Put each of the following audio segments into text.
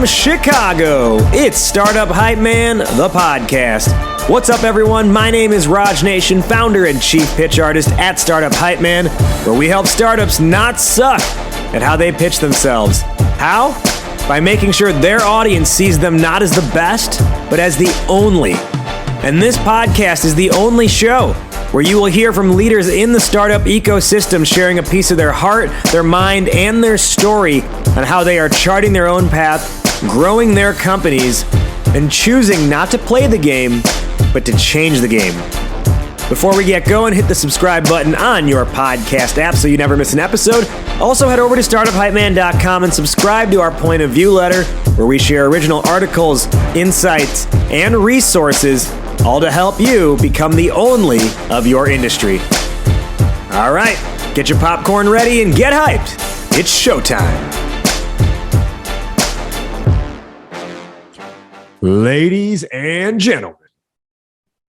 from Chicago, it's Startup Hype Man, the podcast. What's up, everyone? My name is Raj Nation, founder and chief pitch artist at Startup Hype Man, where we help startups not suck at how they pitch themselves. How? By making sure their audience sees them not as the best, but as the only. And this podcast is the only show where you will hear from leaders in the startup ecosystem sharing a piece of their heart, their mind, and their story on how they are charting their own path, growing their companies, and choosing not to play the game, but to change the game. Before we get going, hit the subscribe button on your podcast app so you never miss an episode. Also, head over to startuphypeman.com and subscribe to our Point of View letter, where we share original articles, insights, and resources, all to help you become the only of your industry. All right, get your popcorn ready and get hyped. It's showtime. Ladies and gentlemen,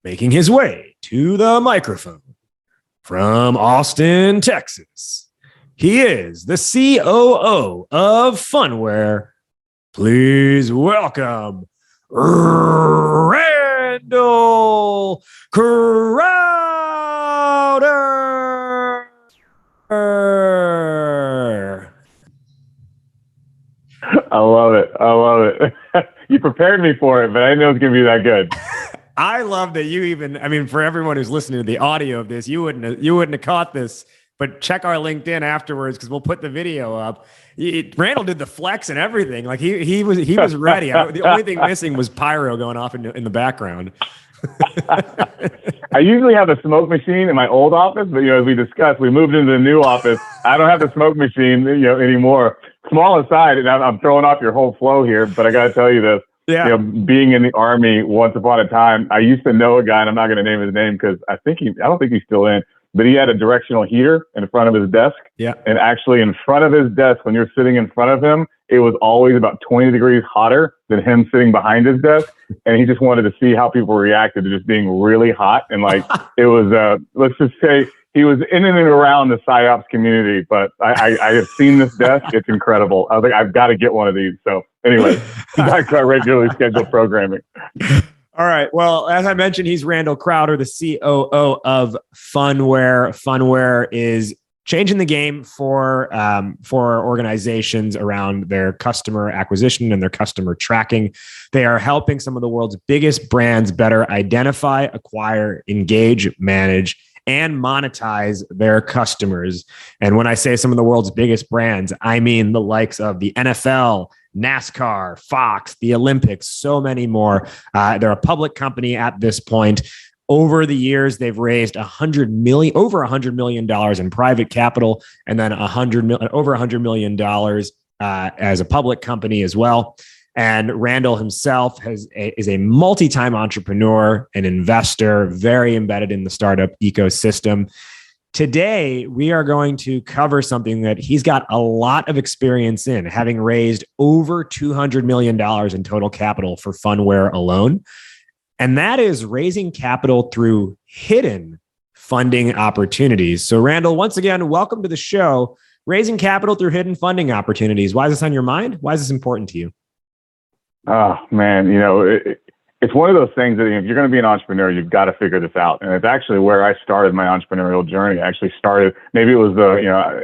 making his way to the microphone from Austin, Texas, he is the COO of Phunware. Please welcome Randall Crowder. I love it. You prepared me for it, but I didn't know it was going to be that good. I love that for everyone who's listening to the audio of this, you wouldn't have caught this, but check our LinkedIn afterwards because we'll put the video up. Randall did the flex and everything. Like he was ready. The only thing missing was pyro going off in the background. I usually have a smoke machine in my old office, but as we discussed, we moved into the new office. I don't have the smoke machine, anymore. Small aside, and I'm throwing off your whole flow here, but I got to tell you this. Yeah. Being in the Army once upon a time, I used to know a guy, and I'm not going to name his name because I don't think he's still in, but he had a directional heater in front of his desk. Yeah. And actually in front of his desk, when you're sitting in front of him, it was always about 20 degrees hotter than him sitting behind his desk. And he just wanted to see how people reacted to just being really hot. And it was, let's just say he was in and around the PsyOps community, but I have seen this desk. It's incredible. I was like, I've got to get one of these. So anyway, back to our regularly scheduled programming. All right. Well, as I mentioned, he's Randall Crowder, the COO of Phunware. Phunware is changing the game for organizations around their customer acquisition and their customer tracking. They are helping some of the world's biggest brands better identify, acquire, engage, manage, and monetize their customers. And when I say some of the world's biggest brands, I mean the likes of the NFL, NASCAR, Fox, the Olympics, so many more. They're a public company at this point. Over the years, they've raised over $100 million in private capital, and then over $100 million as a public company as well. And Randall himself is a multi-time entrepreneur, an investor, very embedded in the startup ecosystem. Today, we are going to cover something that he's got a lot of experience in, having raised over $200 million in total capital for Phunware alone. And that is raising capital through hidden funding opportunities. So Randall, once again, welcome to the show. Raising capital through hidden funding opportunities. Why is this on your mind? Why is this important to you? Oh, man, it's one of those things that if you're going to be an entrepreneur, you've got to figure this out. And it's actually where I started my entrepreneurial journey. I actually started, maybe it was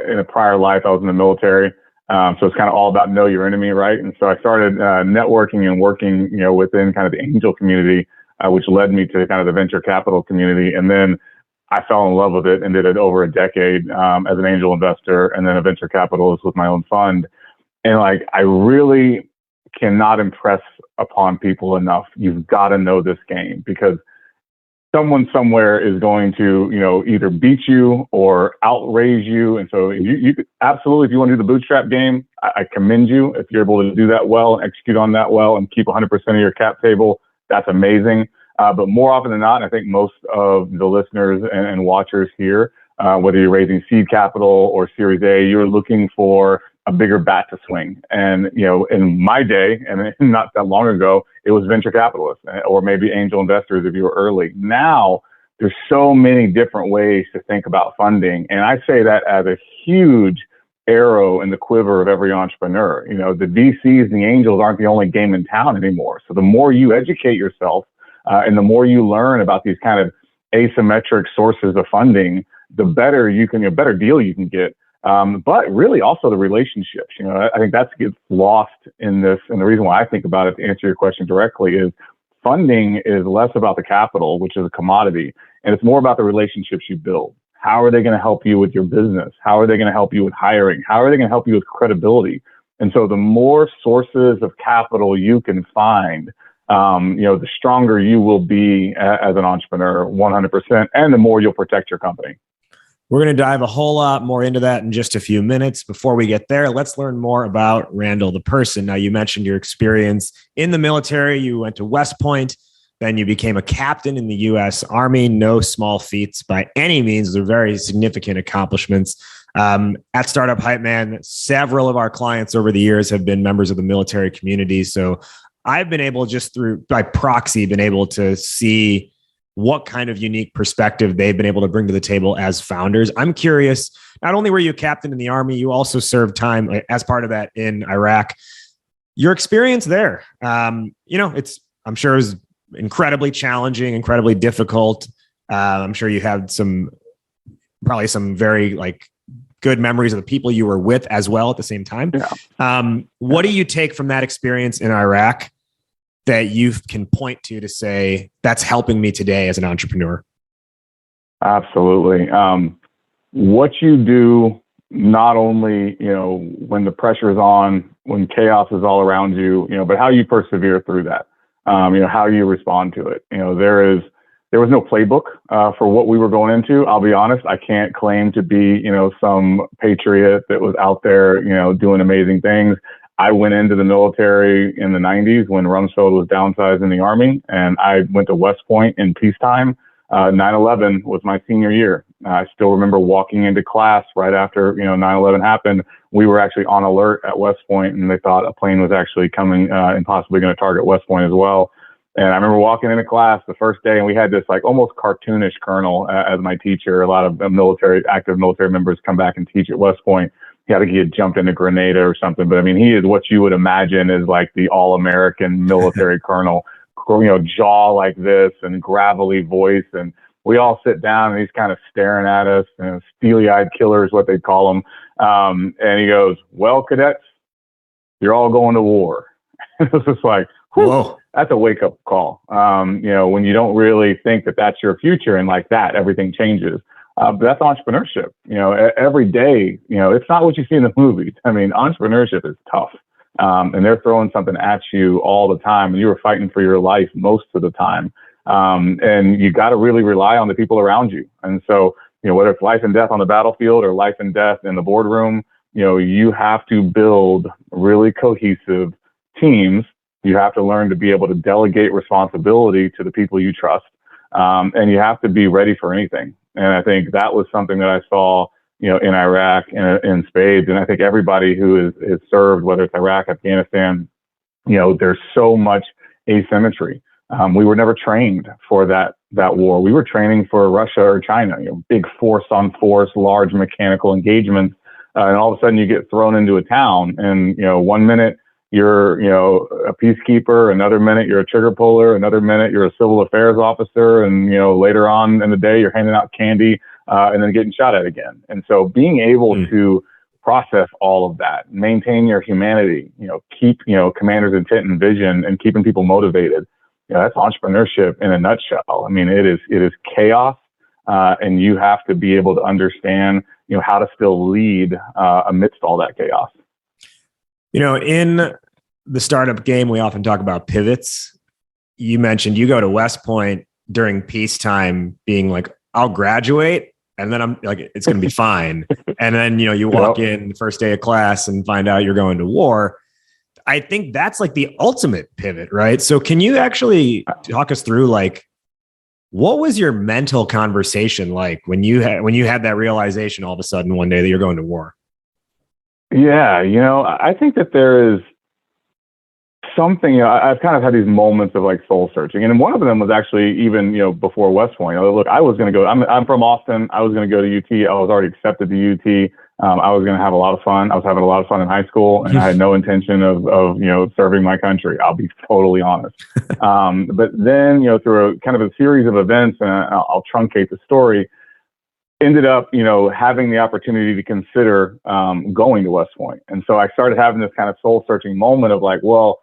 in a prior life, I was in the military. So it's kind of all about know your enemy, right? And so I started networking and working, within kind of the angel community, which led me to kind of the venture capital community. And then I fell in love with it and did it over a decade as an angel investor and then a venture capitalist with my own fund. And I really cannot impress upon people enough. You've got to know this game because someone somewhere is going to, either beat you or outraise you. And so you could absolutely, if you want to do the bootstrap game, I commend you. If you're able to do that well and execute on that well and keep 100% of your cap table, that's amazing. But more often than not, I think most of the listeners and watchers here, whether you're raising seed capital or Series A, you're looking for a bigger bat to swing. And, in my day, and not that long ago, it was venture capitalists or maybe angel investors if you were early. Now, there's so many different ways to think about funding. And I say that as a huge arrow in the quiver of every entrepreneur. You know, the VCs and the angels aren't the only game in town anymore. So the more you educate yourself and the more you learn about these kind of asymmetric sources of funding, the better you can, a better deal you can get. But really also the relationships. You know, I think that gets lost in this. And the reason why I think about it, to answer your question directly, is funding is less about the capital, which is a commodity, and it's more about the relationships you build. How are they going to help you with your business? How are they going to help you with hiring? How are they going to help you with credibility? And so the more sources of capital you can find, you know, the stronger you will be as an entrepreneur, 100%, and the more you'll protect your company. We're going to dive a whole lot more into that in just a few minutes. Before we get there, let's learn more about Randall, the person. Now, you mentioned your experience in the military. You went to West Point. Then you became a captain in the U.S. Army. No small feats by any means. They're very significant accomplishments. At Startup Hype Man, several of our clients over the years have been members of the military community. So I've been able, just through by proxy, been able to see what kind of unique perspective they've been able to bring to the table as founders. I'm curious, not only were you a captain in the Army, you also served time as part of that in Iraq. Your experience there, you know, I'm sure it was incredibly challenging, incredibly difficult. I'm sure you had probably some very good memories of the people you were with as well at the same time. Yeah. What do you take from that experience in Iraq that you can point to say, that's helping me today as an entrepreneur? Absolutely. What you do, not only, you know, when the pressure is on, when chaos is all around you, you know, but how you persevere through that, you know, how you respond to it. You know, there was no playbook for what we were going into. I'll be honest, I can't claim to be, you know, some patriot that was out there, you know, doing amazing things. I went into the military in the 90s when Rumsfeld was downsized in the Army, and I went to West Point in peacetime. 9/11 was my senior year. I still remember walking into class right after, you know, 9/11 happened. We were actually on alert at West Point, and they thought a plane was actually coming and possibly going to target West Point as well. And I remember walking into class the first day, and we had this almost cartoonish colonel as my teacher. A lot of active military members come back and teach at West Point. He had jumped into Grenada or something, but I mean, he is what you would imagine is the all-American military colonel, you know, jaw like this and gravelly voice. And we all sit down, and he's kind of staring at us, you know, steely-eyed killer is what they call him. And he goes, "Well, cadets, you're all going to war." It was just like, whoa, that's a wake-up call. You know, when you don't really think that that's your future, and like that, everything changes. But that's entrepreneurship. You know, every day, you know, it's not what you see in the movies. I mean, entrepreneurship is tough. And they're throwing something at you all the time, and you were fighting for your life most of the time. And you got to really rely on the people around you. And so, you know, whether it's life and death on the battlefield or life and death in the boardroom, you know, you have to build really cohesive teams. You have to learn to be able to delegate responsibility to the people you trust. And you have to be ready for anything. And I think that was something that I saw, you know, in Iraq in spades. And I think everybody who is served, whether it's Iraq, Afghanistan, you know, there's so much asymmetry. We were never trained for that war. We were training for Russia or China, you know, big force on force, large mechanical engagements. And all of a sudden you get thrown into a town, and, you know, 1 minute you're, you know, a peacekeeper, another minute you're a trigger puller, another minute you're a civil affairs officer, and, you know, later on in the day you're handing out candy and then getting shot at again. And so being able to process all of that, maintain your humanity, you know, keep, you know, commander's intent and vision, and keeping people motivated, you know, that's entrepreneurship in a nutshell. I mean, it is chaos, and you have to be able to understand, you know, how to still lead amidst all that chaos. You know, in the startup game, we often talk about pivots. You mentioned you go to West Point during peacetime being like, I'll graduate, and then I'm like, it's going to be fine. And then, you know, you walk in the first day of class and find out you're going to war. I think that's like the ultimate pivot, right? So can you actually talk us through, what was your mental conversation like when you had that realization all of a sudden one day that you're going to war? Yeah, you know, I think that there is something, you know, I've kind of had these moments of soul searching. And one of them was actually even, you know, before West Point. Look, I was going to go, I'm from Austin. I was going to go to UT. I was already accepted to UT. I was going to have a lot of fun. I was having a lot of fun in high school, and I had no intention of serving my country. I'll be totally honest. But then, through a kind of a series of events, and I'll truncate the story, ended up, having the opportunity to consider going to West Point. And so I started having this kind of soul searching moment of like, well,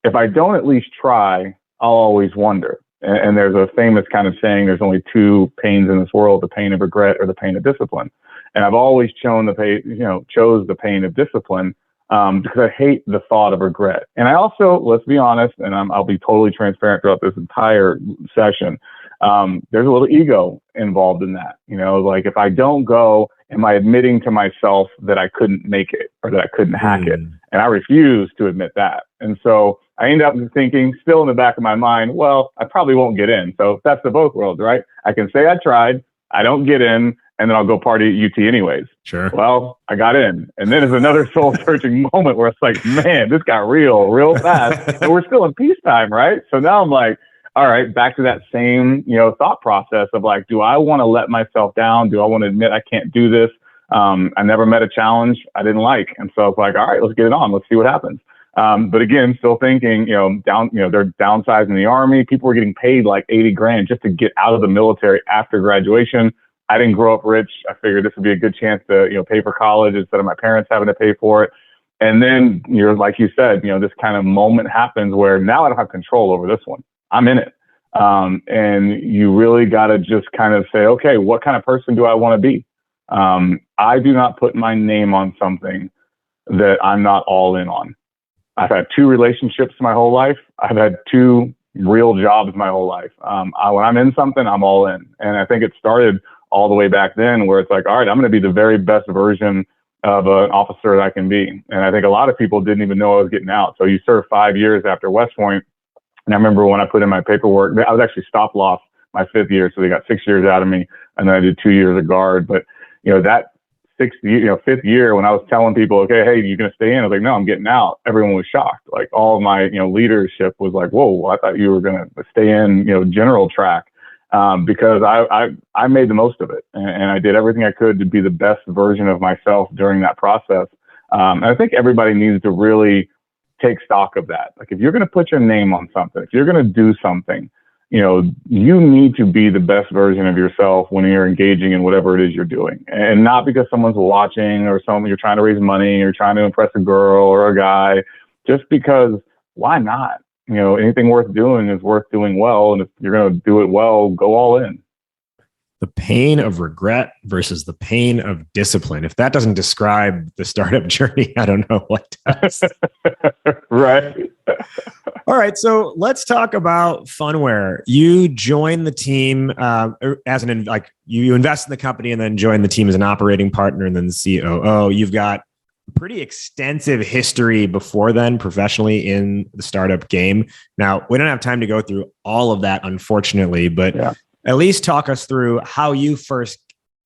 if I don't at least try, I'll always wonder. And there's a famous kind of saying, there's only two pains in this world, the pain of regret or the pain of discipline. And I've always chose the pain of discipline because I hate the thought of regret. And I also, let's be honest, and I'll be totally transparent throughout this entire session, there's a little ego involved in that. Like if I don't go, am I admitting to myself that I couldn't make it or that I couldn't hack it? And I refuse to admit that. And so I end up thinking, still in the back of my mind, well, I probably won't get in. So that's the both worlds, right? I can say I tried, I don't get in, and then I'll go party at UT anyways. Sure. Well, I got in. And then there's another soul searching moment where it's like, man, this got real fast. And we're still in peacetime, right? So now I'm like, all right, back to that same, thought process of like, do I want to let myself down? Do I want to admit I can't do this? I never met a challenge I didn't like. And so it's like, all right, let's get it on. Let's see what happens. But again, still thinking, they're downsizing the Army. People were getting paid like 80 grand just to get out of the military after graduation. I didn't grow up rich. I figured this would be a good chance to, pay for college instead of my parents having to pay for it. And then like you said, this kind of moment happens where now I don't have control over this one. I'm in it. And you really got to just kind of say, okay, what kind of person do I want to be? I do not put my name on something that I'm not all in on. I've had 2 relationships my whole life. I've had 2 real jobs my whole life. When I'm in something, I'm all in. And I think it started all the way back then where it's like, all right, I'm going to be the very best version of an officer that I can be. And I think a lot of people didn't even know I was getting out. So you serve 5 years after West Point. And I remember when I put in my paperwork, I was actually stop loss my 5th year. So they got 6 years out of me. And then I did 2 years of guard. But, that 5th year, when I was telling people, okay, hey, you're going to stay in? I was like, no, I'm getting out. Everyone was shocked. Like all of my, leadership was like, whoa, I thought you were going to stay in, general track. Because I made the most of it and I did everything I could to be the best version of myself during that process. And I think everybody needs to really take stock of that. Like if you're going to put your name on something, if you're going to do something, you need to be the best version of yourself when you're engaging in whatever it is you're doing. And not because someone's watching or you're trying to raise money or trying to impress a girl or a guy, just because why not? Anything worth doing is worth doing well. And if you're going to do it well, go all in. The pain of regret versus the pain of discipline. If that doesn't describe the startup journey, I don't know what does. Right. All right. So let's talk about Phunware. You joined the team you invest in the company and then join the team as an operating partner and then the COO. You've got pretty extensive history before then professionally in the startup game. Now, we don't have time to go through all of that, unfortunately, but at least talk us through how you first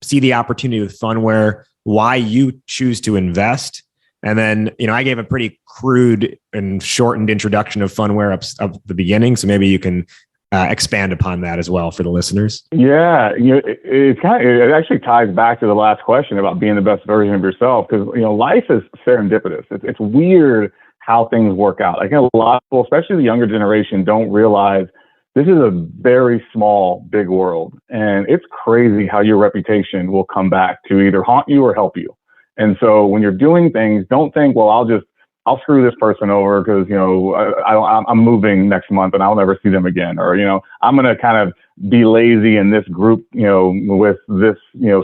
see the opportunity with Phunware, why you choose to invest. And then, I gave a pretty crude and shortened introduction of Phunware up the beginning. So maybe you can expand upon that as well for the listeners. Yeah. It actually ties back to the last question about being the best version of yourself. Because, life is serendipitous. It's weird how things work out. I think a lot of people, especially the younger generation, don't realize this is a very small, big world. And it's crazy how your reputation will come back to either haunt you or help you. And so when you're doing things, don't think, well, I'll screw this person over because, I'm moving next month and I'll never see them again. Or, I'm going to kind of be lazy in this group, with this,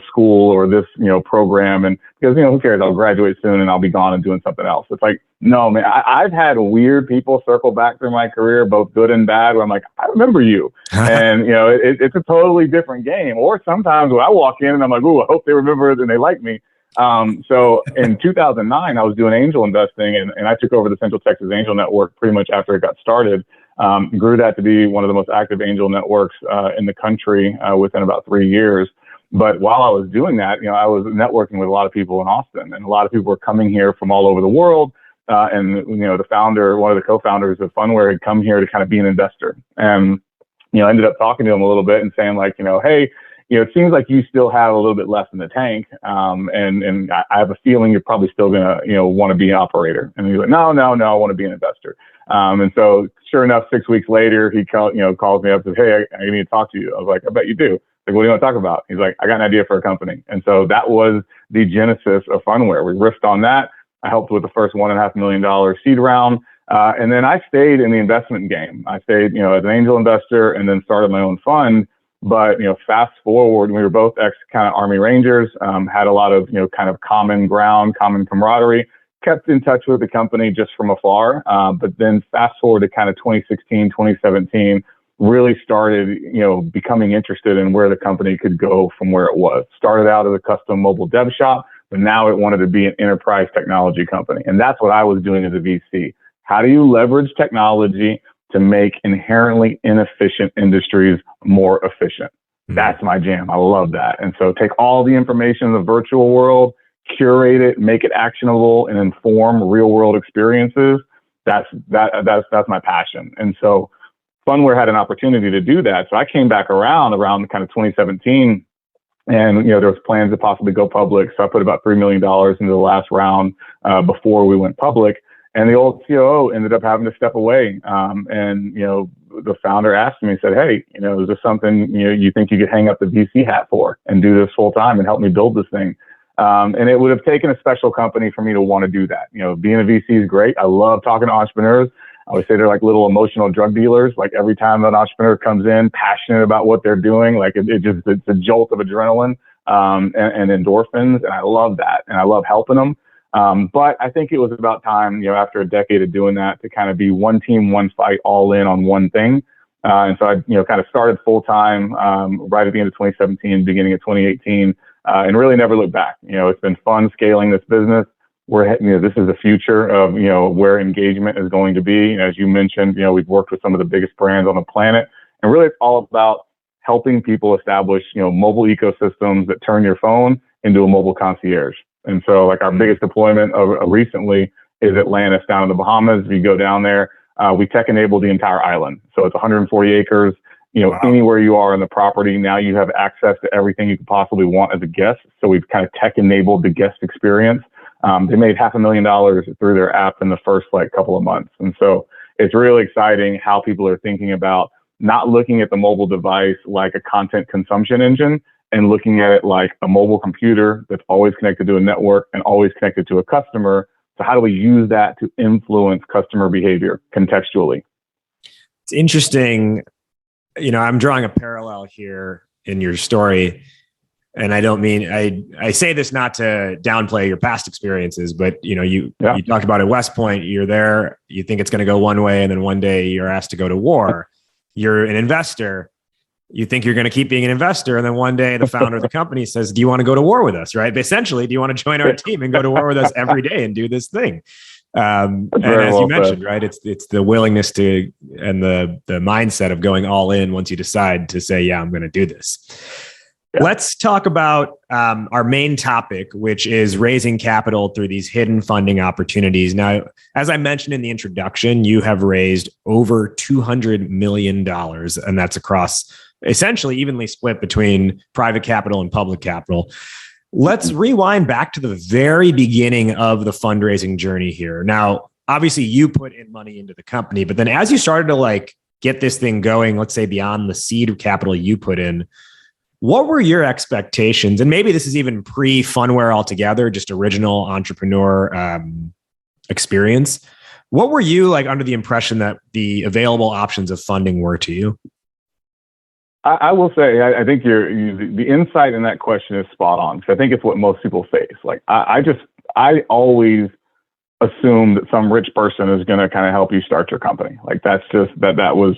school or this, program. And because, who cares? I'll graduate soon and I'll be gone and doing something else. It's like, no, man, I've had weird people circle back through my career, both good and bad, where I'm like, I remember you. And, it's a totally different game. Or sometimes when I walk in and I'm like, ooh, I hope they remember it and they like me. So in 2009, I was doing angel investing and I took over the Central Texas Angel Network pretty much after it got started. Grew that to be one of the most active angel networks in the country within about 3 years. But while I was doing that, I was networking with a lot of people in Austin, and a lot of people were coming here from all over the world. And the founder, one of the co-founders of Phunware, had come here to kind of be an investor. And ended up talking to him a little bit and saying like, hey, it seems like you still have a little bit left in the tank. And I have a feeling you're probably still going to, want to be an operator. And he's like, no, I want to be an investor. And so sure enough, 6 weeks later, he calls me up and says, hey, I need to talk to you. I was like, I bet you do. Like, what do you want to talk about? He's like, I got an idea for a company. And so that was the genesis of Phunware. We riffed on that. I helped with the first $1.5 million seed round. And then I stayed in the investment game. I stayed, as an angel investor and then started my own fund. But, fast forward, we were both ex kind of Army Rangers, had a lot of, kind of common ground, common camaraderie, kept in touch with the company just from afar. But then fast forward to kind of 2016, 2017, really started, becoming interested in where the company could go from where it was. Started out as a custom mobile dev shop, but now it wanted to be an enterprise technology company. And that's what I was doing as a VC. How do you leverage technology to make inherently inefficient industries more efficient? That's my jam. I love that. And so take all the information in the virtual world, curate it, make it actionable, and inform real world experiences. That's my passion. And so Phunware had an opportunity to do that. So I came back around kind of 2017, and there was plans to possibly go public. So I put about $3 million into the last round before we went public. And the old COO ended up having to step away. And the founder asked me, said, hey, is this something you think you could hang up the VC hat for and do this full time and help me build this thing? And it would have taken a special company for me to want to do that. Being a VC is great. I love talking to entrepreneurs. I always say they're like little emotional drug dealers. Like every time an entrepreneur comes in passionate about what they're doing, like it's a jolt of adrenaline and endorphins. And I love that. And I love helping them. But I think it was about time, after a decade of doing that, to kind of be one team, one fight, all in on one thing. And so I, kind of started full time right at the end of 2017, beginning of 2018, and really never looked back. It's been fun scaling this business. This is the future of, where engagement is going to be. As you mentioned, we've worked with some of the biggest brands on the planet, and really it's all about helping people establish, mobile ecosystems that turn your phone into a mobile concierge. And so like our biggest deployment recently is Atlantis down in the Bahamas. If you go down there, we tech enable the entire island. So it's 140 acres, wow. Anywhere you are on the property, now you have access to everything you could possibly want as a guest. So we've kind of tech enabled the guest experience. They made $500,000 through their app in the first couple of months. And so it's really exciting how people are thinking about not looking at the mobile device like a content consumption engine, and looking at it like a mobile computer that's always connected to a network and always connected to a customer. So how do we use that to influence customer behavior contextually? It's interesting. I'm drawing a parallel here in your story. And I don't mean, I say this not to downplay your past experiences, but you talked about at West Point, you're there, you think it's going to go one way, and then one day you're asked to go to war. You're an investor. You think you're going to keep being an investor. And then one day the founder of the company says, do you want to go to war with us? Right. But essentially, do you want to join our team and go to war with us every day and do this thing? And as you mentioned, right, it's the willingness to, and the mindset of going all in once you decide to say, yeah, I'm going to do this. Yeah. Let's talk about our main topic, which is raising capital through these hidden funding opportunities. Now, as I mentioned in the introduction, you have raised over $200 million, and that's across essentially evenly split between private capital and public capital. Let's rewind back to the very beginning of the fundraising journey here. Now, obviously you put in money into the company, but then as you started to get this thing going, let's say beyond the seed capital you put in, what were your expectations? And maybe this is even pre-Phunware altogether, just original entrepreneur experience. What were you under the impression that the available options of funding were to you? I will say, I think the insight in that question is spot on, because I think it's what most people face. I always assume that some rich person is going to kind of help you start your company. That's just that was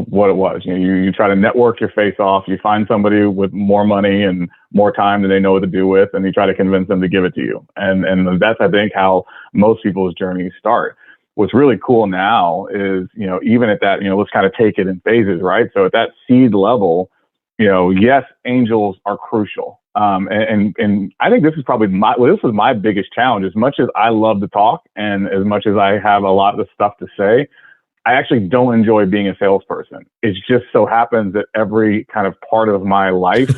what it was. You try to network your face off. You find somebody with more money and more time than they know what to do with, and you try to convince them to give it to you. And that's, I think, how most people's journeys start. What's really cool now is, even at that, let's kind of take it in phases, right? So at that seed level, yes, angels are crucial. And I think this is probably this was my biggest challenge. As much as I love to talk and as much as I have a lot of stuff to say, I actually don't enjoy being a salesperson. It just so happens that every kind of part of my life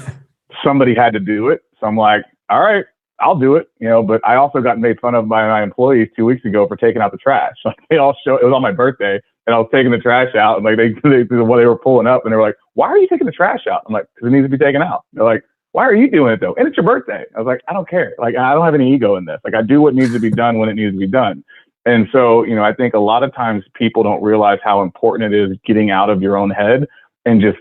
somebody had to do it. So I'm like, all right, I'll do it, but I also got made fun of by my employees 2 weeks ago for taking out the trash. Like it was on my birthday and I was taking the trash out and like they were pulling up and they were like, why are you taking the trash out? I'm like, because it needs to be taken out. They're like, why are you doing it though? And it's your birthday. I was like, I don't care. Like, I don't have any ego in this. Like I do what needs to be done when it needs to be done. And so, I think a lot of times people don't realize how important it is getting out of your own head and just,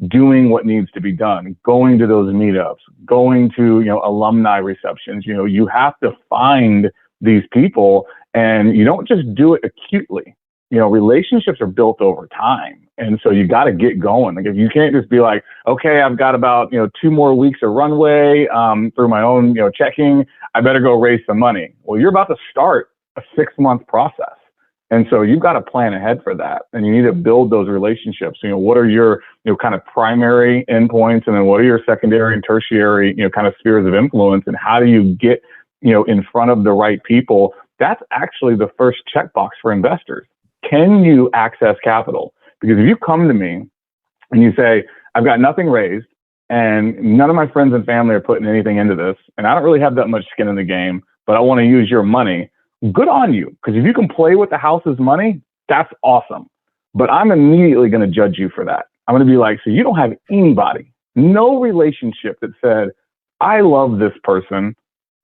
doing what needs to be done, going to those meetups, going to, alumni receptions. You have to find these people and you don't just do it acutely. Relationships are built over time. And so you got to get going. Like if you can't just be like, okay, I've got about, 2 more weeks of runway through my own, checking, I better go raise some money. Well, you're about to start a 6-month process. And so you've got to plan ahead for that. And you need to build those relationships. What are your, kind of primary endpoints? And then what are your secondary and tertiary, kind of spheres of influence? And how do you get, in front of the right people? That's actually the first checkbox for investors. Can you access capital? Because if you come to me and you say, I've got nothing raised and none of my friends and family are putting anything into this, and I don't really have that much skin in the game, but I want to use your money, good on you. Because if you can play with the house's money, that's awesome. But I'm immediately going to judge you for that. I'm going to be like, so you don't have anybody, no relationship that said, I love this person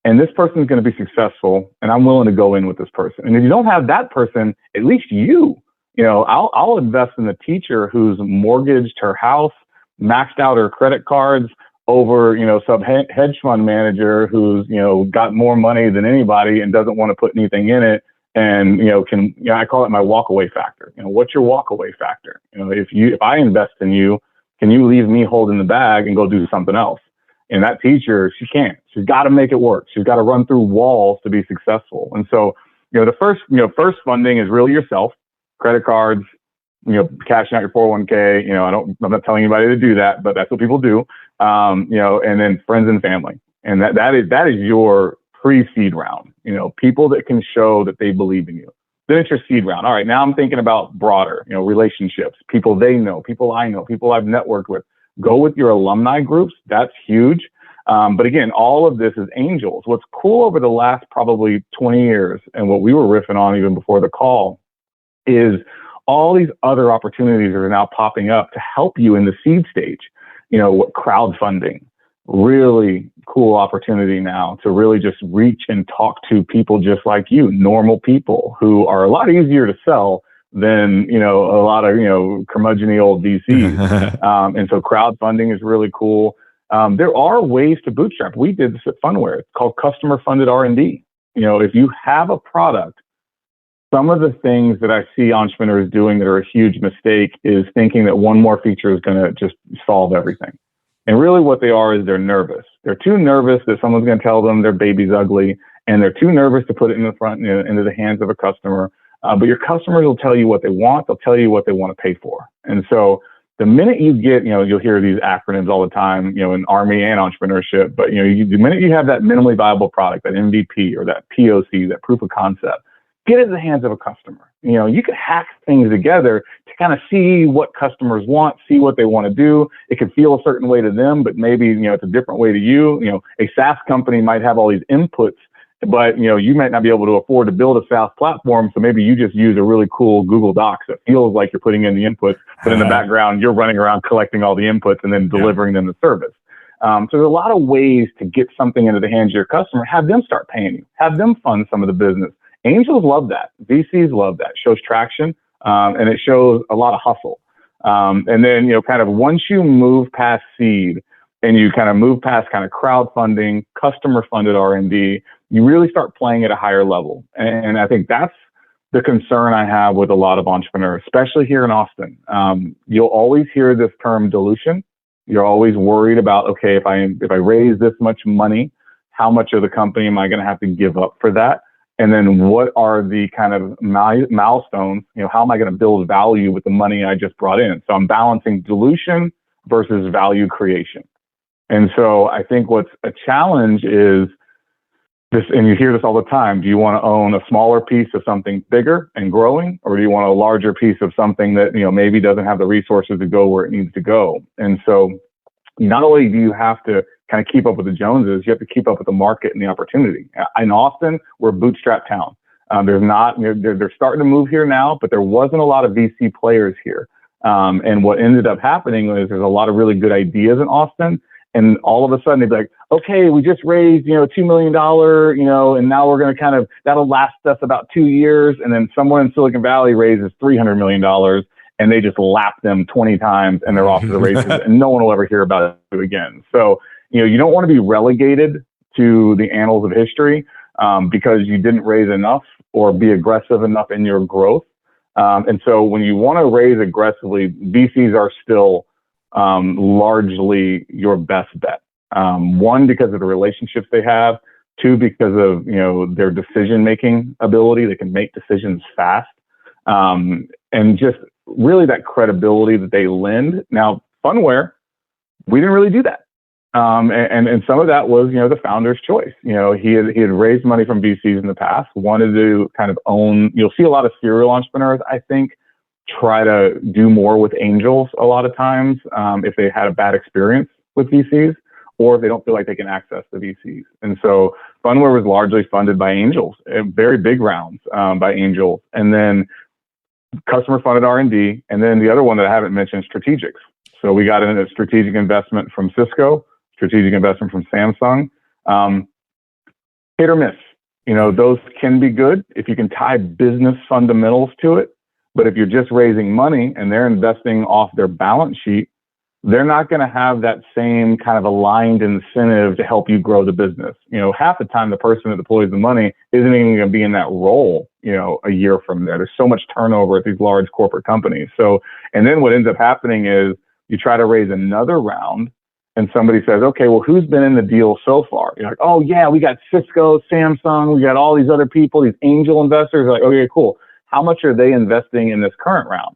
and this person is going to be successful and I'm willing to go in with this person. And if you don't have that person, at least I'll invest in the teacher who's mortgaged her house, maxed out her credit cards, over, some hedge fund manager who's, got more money than anybody and doesn't want to put anything in it. And, I call it my walkaway factor. What's your walkaway factor? If I invest in you, can you leave me holding the bag and go do something else? And that teacher, she can't. She's got to make it work. She's got to run through walls to be successful. And so, the first funding is really yourself, credit cards, cashing out your 401k. I'm not telling anybody to do that, but that's what people do. And then friends and family. And that is your pre-seed round, people that can show that they believe in you. Then it's your seed round. All right, now I'm thinking about broader, relationships, people they know, people I know, people I've networked with. Go with your alumni groups. That's huge. But again, all of this is angels. What's cool over the last probably 20 years and what we were riffing on even before the call is all these other opportunities are now popping up to help you in the seed stage. Crowdfunding, really cool opportunity now to really just reach and talk to people just like you, normal people who are a lot easier to sell than, a lot of, curmudgeon-y old VCs. And so crowdfunding is really cool. There are ways to bootstrap. We did this at Phunware. It's called customer funded R&D. If you have a product, some of the things that I see entrepreneurs doing that are a huge mistake is thinking that one more feature is going to just solve everything. And really what they are is they're nervous. They're too nervous that someone's going to tell them their baby's ugly, and they're too nervous to put it in the front, into the hands of a customer. But your customers will tell you what they want. They'll tell you what they want to pay for. And so the minute you get, you'll hear these acronyms all the time, in Army and entrepreneurship, but the minute you have that minimally viable product, that MVP or that POC, that proof of concept, get it in the hands of a customer. You can hack things together to kind of see what customers want, see what they want to do. It can feel a certain way to them, but maybe, it's a different way to you. A SaaS company might have all these inputs, but, you might not be able to afford to build a SaaS platform. So maybe you just use a really cool Google Docs that feels like you're putting in the inputs, but in the background, you're running around collecting all the inputs and then delivering them the service. So there's a lot of ways to get something into the hands of your customer, have them start paying you, have them fund some of the business. Angels love that. VCs love that. It shows traction, and it shows a lot of hustle. And then, kind of once you move past seed and you kind of move past kind of crowdfunding, customer funded R&D, you really start playing at a higher level. And I think that's the concern I have with a lot of entrepreneurs, especially here in Austin. You'll always hear this term dilution. You're always worried about, okay, if I raise this much money, how much of the company am I going to have to give up for that? And then what are the kind of milestones? How am I going to build value with the money I just brought in? So I'm balancing dilution versus value creation. And so I think what's a challenge is this, and you hear this all the time. Do you want to own a smaller piece of something bigger and growing, or do you want a larger piece of something that, maybe doesn't have the resources to go where it needs to go? And so not only do you have to kind of keep up with the Joneses, you have to keep up with the market and the opportunity. In Austin, we're a bootstrap town. There's not, they're starting to move here now, but there wasn't a lot of VC players here. And what ended up happening was there's a lot of really good ideas in Austin. And all of a sudden they'd be like, okay, we just raised, $2 million, and now we're going to that'll last us about 2 years. And then someone in Silicon Valley raises $300 million and they just lap them 20 times and they're off to the races and no one will ever hear about it again. So, you don't want to be relegated to the annals of history because you didn't raise enough or be aggressive enough in your growth. And so when you want to raise aggressively, VCs are still largely your best bet. One, because of the relationships they have. Two, because of their decision-making ability. They can make decisions fast. And just really that credibility that they lend. Now, Phunware, we didn't really do that. And some of that was, the founder's choice. He had raised money from VCs in the past, wanted to kind of own. You'll see a lot of serial entrepreneurs, I think, try to do more with angels a lot of times if they had a bad experience with VCs or if they don't feel like they can access the VCs. And so Phunware was largely funded by angels, very big rounds by angels, and then customer funded R&D. And then the other one that I haven't mentioned, strategics. So we got in a strategic investment from Cisco, strategic investment from Samsung. Hit or miss. Those can be good if you can tie business fundamentals to it. But if you're just raising money and they're investing off their balance sheet, they're not going to have that same kind of aligned incentive to help you grow the business. Half the time the person that deploys the money isn't even going to be in that role, a year from there. There's so much turnover at these large corporate companies. So, and then what ends up happening is you try to raise another round and somebody says, okay, well, who's been in the deal so far? You're like, oh yeah, we got Cisco, Samsung, we got all these other people, these angel investors. Like, okay, cool. How much are they investing in this current round?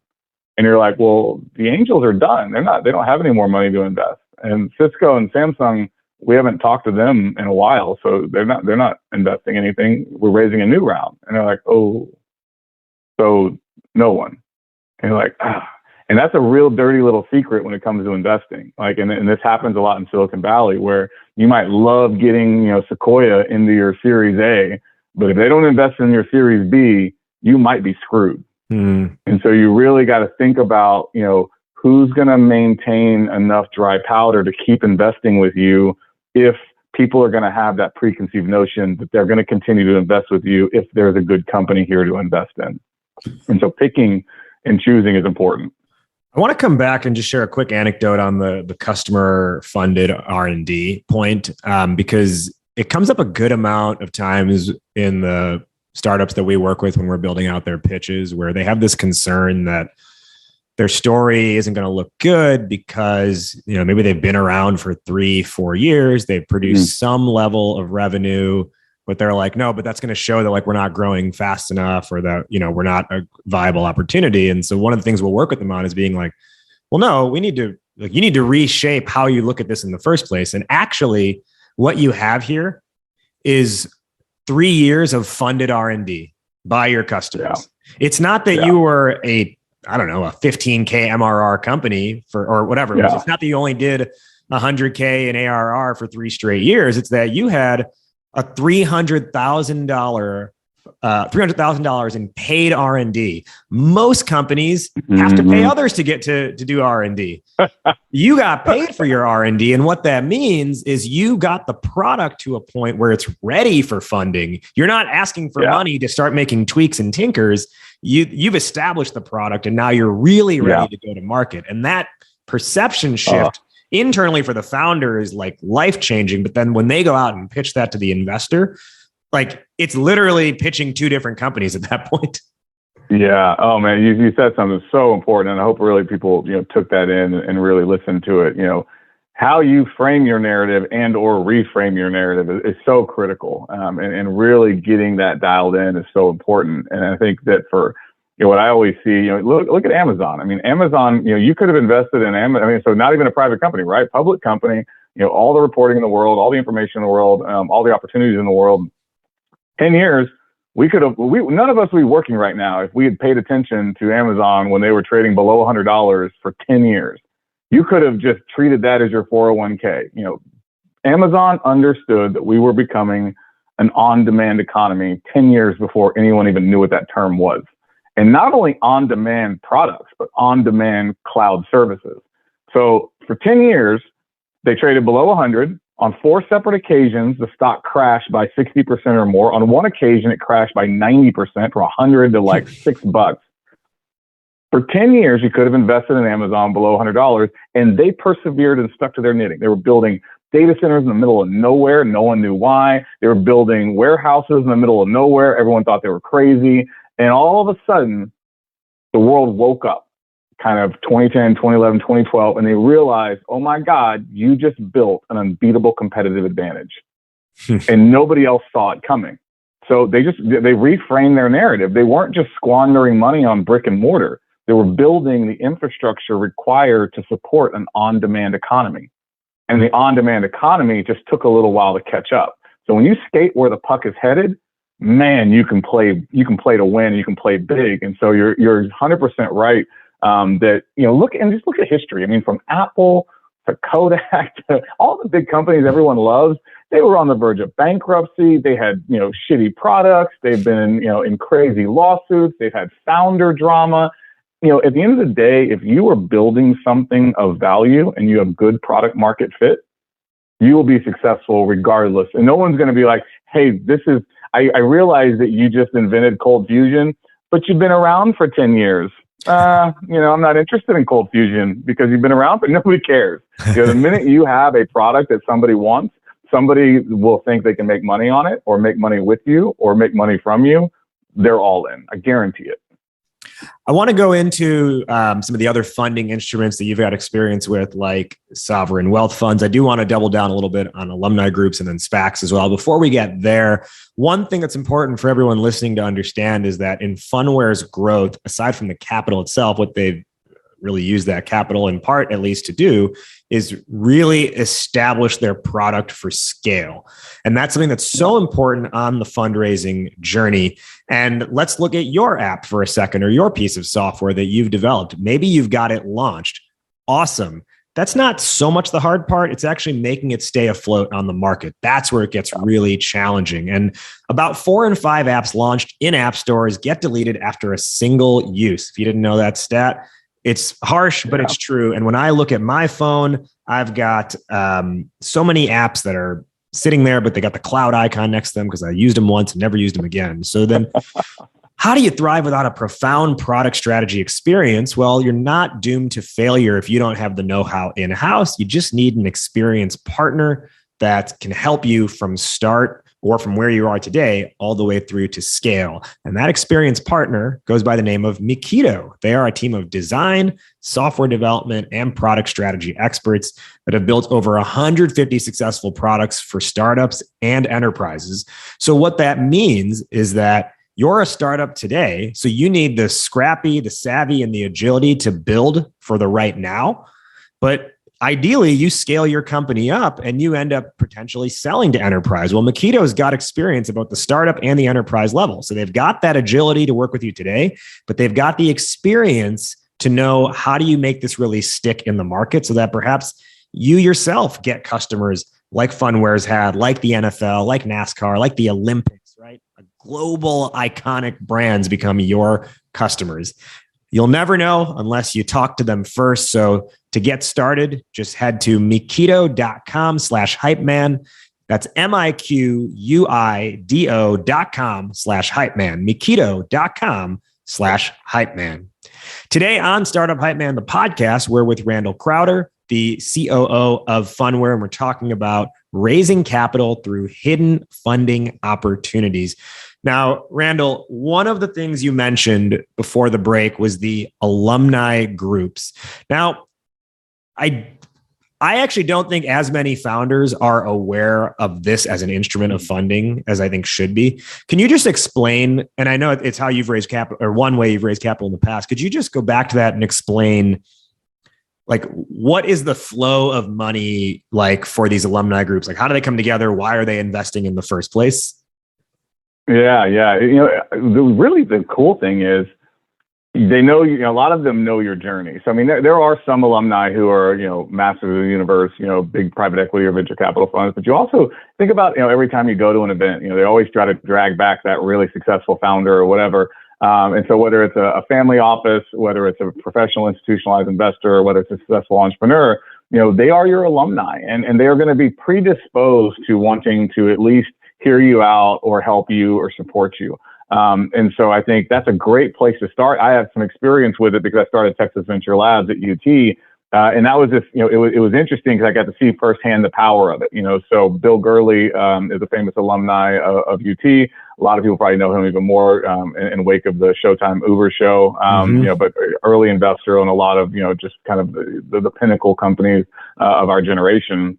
And you're like, well, the angels are done. They don't have any more money to invest. And Cisco and Samsung, we haven't talked to them in a while. So they're not investing anything. We're raising a new round. And they're like, oh, so no one. And you're like, ah. And that's a real dirty little secret when it comes to investing. Like, and this happens a lot in Silicon Valley where you might love getting, Sequoia into your Series A, but if they don't invest in your Series B, you might be screwed. And so you really got to think about, who's going to maintain enough dry powder to keep investing with you if people are going to have that preconceived notion that they're going to continue to invest with you if there's a good company here to invest in. And so picking and choosing is important. I want to come back and just share a quick anecdote on the customer funded R&D point, because it comes up a good amount of times in the startups that we work with when we're building out their pitches, where they have this concern that their story isn't going to look good because, maybe they've been around for 3-4 years. They've produced some level of revenue, but they're like, no, but that's going to show that we're not growing fast enough or that, we're not a viable opportunity. And so one of the things we'll work with them on is being like, well, no, you need to reshape how you look at this in the first place. And actually what you have here is 3 years of funded R&D by your customers. Yeah. It's not that you were a 15K MRR company or whatever. Yeah. It's not that you only did 100K in ARR for 3 straight years. It's that you had a $300,000 in paid R&D. Most companies have to pay others to get to do R&D. You got paid for your R&D. And what that means is you got the product to a point where it's ready for funding. You're not asking for money to start making tweaks and tinkers. You've established the product and now you're really ready to go to market. And that perception shift internally for the founder is life-changing. But then when they go out and pitch that to the investor, it's literally pitching 2 different companies at that point. Yeah. Oh man, you said something so important, and I hope really people took that in and really listened to it. How you frame your narrative and or reframe your narrative is so critical, and really getting that dialed in is so important. And I think that for what I always see, look at Amazon. I mean, Amazon, you could have invested in Amazon. I mean, so not even a private company, right? Public company. All the reporting in the world, all the information in the world, all the opportunities in the world. 10 years, none of us would be working right now if we had paid attention to Amazon when they were trading below $100 for 10 years. You could have just treated that as your 401k. Amazon understood that we were becoming an on-demand economy 10 years before anyone even knew what that term was. And not only on-demand products, but on-demand cloud services. So for 10 years, they traded below 100. On 4 separate occasions, the stock crashed by 60% or more. On one occasion, it crashed by 90% from 100 to like $6. For 10 years, you could have invested in Amazon below $100, and they persevered and stuck to their knitting. They were building data centers in the middle of nowhere. No one knew why. They were building warehouses in the middle of nowhere. Everyone thought they were crazy. And all of a sudden, the world woke up, kind of 2010, 2011, 2012, and they realized, oh my God, you just built an unbeatable competitive advantage. And nobody else saw it coming. So they reframed their narrative. They weren't just squandering money on brick and mortar. They were building the infrastructure required to support an on-demand economy. And the on-demand economy just took a little while to catch up. So when you skate where the puck is headed, man, you can play to win, you can play big. And so you're 100% right. That, just look at history. I mean, from Apple to Kodak to all the big companies everyone loves, they were on the verge of bankruptcy. They had, shitty products. They've been, in crazy lawsuits. They've had founder drama. At the end of the day, if you are building something of value and you have good product market fit, you will be successful regardless. And no one's going to be like, hey, I realize that you just invented cold fusion, but you've been around for 10 years. I'm not interested in cold fusion because you've been around, but nobody cares. The minute you have a product that somebody wants, somebody will think they can make money on it or make money with you or make money from you. They're all in. I guarantee it. I want to go into some of the other funding instruments that you've got experience with, like sovereign wealth funds. I do want to double down a little bit on alumni groups and then SPACs as well. Before we get there, one thing that's important for everyone listening to understand is that in Phunware's growth, aside from the capital itself, what they've really used that capital in part, at least, to do is really establish their product for scale. And that's something that's so important on the fundraising journey. And let's look at your app for a second, or your piece of software that you've developed. Maybe you've got it launched. Awesome. That's not so much the hard part. It's actually making it stay afloat on the market. That's where it gets really challenging. And about 4 in 5 apps launched in app stores get deleted after a single use. If you didn't know that stat, it's harsh, but it's true. And when I look at my phone, I've got so many apps that are sitting there, but they got the cloud icon next to them because I used them once and never used them again. So then how do you thrive without a profound product strategy experience? Well, you're not doomed to failure if you don't have the know-how in-house. You just need an experienced partner that can help you from start or from where you are today all the way through to scale. And that experienced partner goes by the name of Mikito. They are a team of design, software development, and product strategy experts that have built over 150 successful products for startups and enterprises. So what that means is that you're a startup today, so you need the scrappy, the savvy, and the agility to build for the right now. But ideally, you scale your company up and you end up potentially selling to enterprise. Well, Mikito's got experience about the startup and the enterprise level. So they've got that agility to work with you today, but they've got the experience to know how do you make this really stick in the market so that perhaps you yourself get customers like Phunware's had, like the NFL, like NASCAR, like the Olympics, right? Global iconic brands become your customers. You'll never know unless you talk to them first. So to get started, just head to mikito.com/hypeman. That's MIQUIDO.com/hypeman. Mikito.com/hypeman. Today on Startup Hype Man, the podcast, we're with Randall Crowder, the COO of Phunware, and we're talking about raising capital through hidden funding opportunities. Now, Randall, one of the things you mentioned before the break was the alumni groups. Now, I actually don't think as many founders are aware of this as an instrument of funding as I think should be. Can you just explain, and I know it's how you've raised capital, or one way you've raised capital in the past. Could you just go back to that and explain, like, what is the flow of money like for these alumni groups? Like, how do they come together? Why are they investing in the first place? Yeah. The cool thing is, they know, a lot of them know your journey. So, I mean, there are some alumni who are, masters of the universe, big private equity or venture capital funds, but you also think about, every time you go to an event, they always try to drag back that really successful founder or whatever. And so whether it's a family office, whether it's a professional institutionalized investor, or whether it's a successful entrepreneur, they are your alumni, and they are going to be predisposed to wanting to at least hear you out or help you or support you. And so I think that's a great place to start. I have some experience with it because I started Texas Venture Labs at UT. And that was just, it was interesting because I got to see firsthand the power of it. So Bill Gurley is a famous alumni of UT. A lot of people probably know him even more in wake of the Showtime Uber show, but early investor in a lot of, just kind of the pinnacle companies of our generation.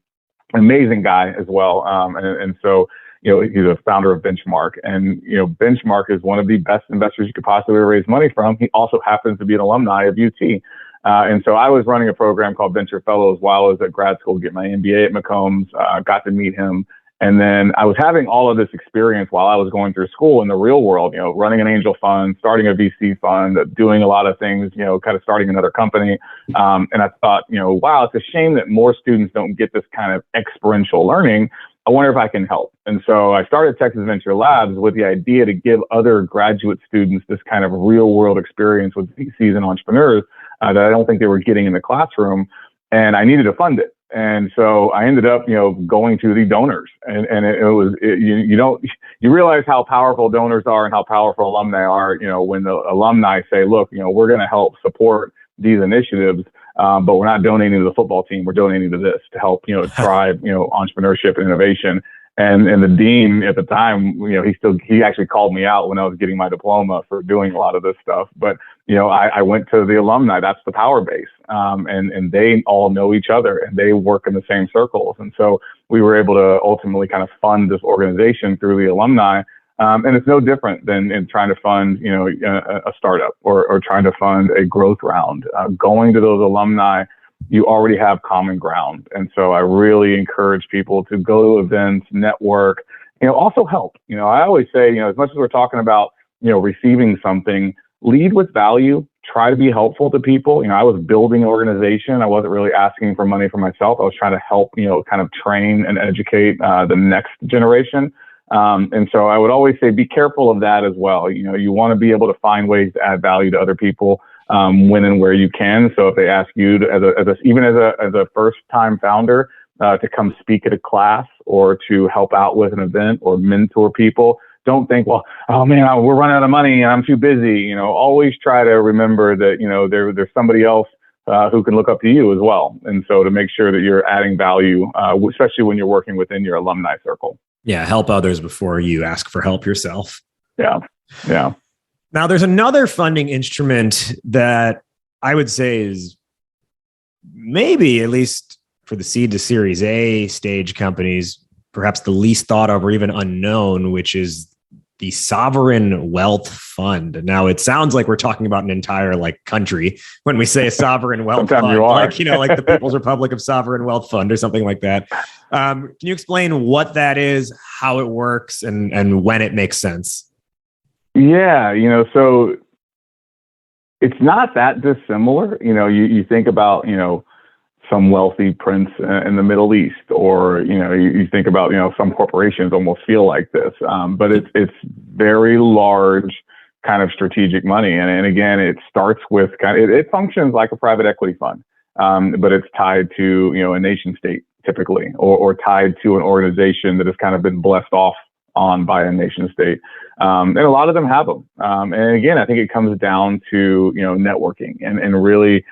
Amazing guy as well. And so, he's a founder of Benchmark, and, Benchmark is one of the best investors you could possibly raise money from. He also happens to be an alumni of UT. And so I was running a program called Venture Fellows while I was at grad school to get my MBA at McCombs, got to meet him. And then I was having all of this experience while I was going through school in the real world, running an angel fund, starting a VC fund, doing a lot of things, kind of starting another company. And I thought, wow, it's a shame that more students don't get this kind of experiential learning. I wonder if I can help. And so I started Texas Venture Labs with the idea to give other graduate students this kind of real world experience with VCs and entrepreneurs that I don't think they were getting in the classroom. And I needed to fund it. And so I ended up, going to the donors, and you realize how powerful donors are and how powerful alumni are, when the alumni say, look, we're going to help support these initiatives. But we're not donating to the football team. We're donating to this to help, drive, entrepreneurship and innovation. And the dean at the time, he actually called me out when I was getting my diploma for doing a lot of this stuff. But, I went to the alumni. That's the power base. And they all know each other and they work in the same circles. And so we were able to ultimately kind of fund this organization through the alumni. And it's no different than in trying to fund, a startup or trying to fund a growth round. Going to those alumni, you already have common ground. And so I really encourage people to go to events, network, also help. I always say, as much as we're talking about, receiving something, lead with value, try to be helpful to people. I was building an organization. I wasn't really asking for money for myself. I was trying to help, kind of train and educate the next generation. And so I would always say, be careful of that as well. You want to be able to find ways to add value to other people, when and where you can. So if they ask you to, even as a first time founder, to come speak at a class or to help out with an event or mentor people, don't think, well, oh man, we're running out of money and I'm too busy. Always try to remember that, there's somebody else who can look up to you as well. And so to make sure that you're adding value, especially when you're working within your alumni circle. Yeah. Help others before you ask for help yourself. Yeah. Yeah. Now there's another funding instrument that I would say is maybe, at least for the seed to Series A stage companies, perhaps the least thought of or even unknown, which is the sovereign wealth fund. Now it sounds like we're talking about an entire country when we say a sovereign wealth fund, like the People's Republic of Sovereign Wealth Fund or something like that. Can you explain what that is, how it works, and when it makes sense? Yeah, so it's not that dissimilar. You think about, some wealthy prince in the Middle East, or, you think about, some corporations almost feel like this, but it's very large kind of strategic money. And again, it starts with it functions like a private equity fund, but it's tied to, a nation state typically, or tied to an organization that has kind of been blessed off on by a nation state. And a lot of them have them. And again, I think it comes down to, networking and really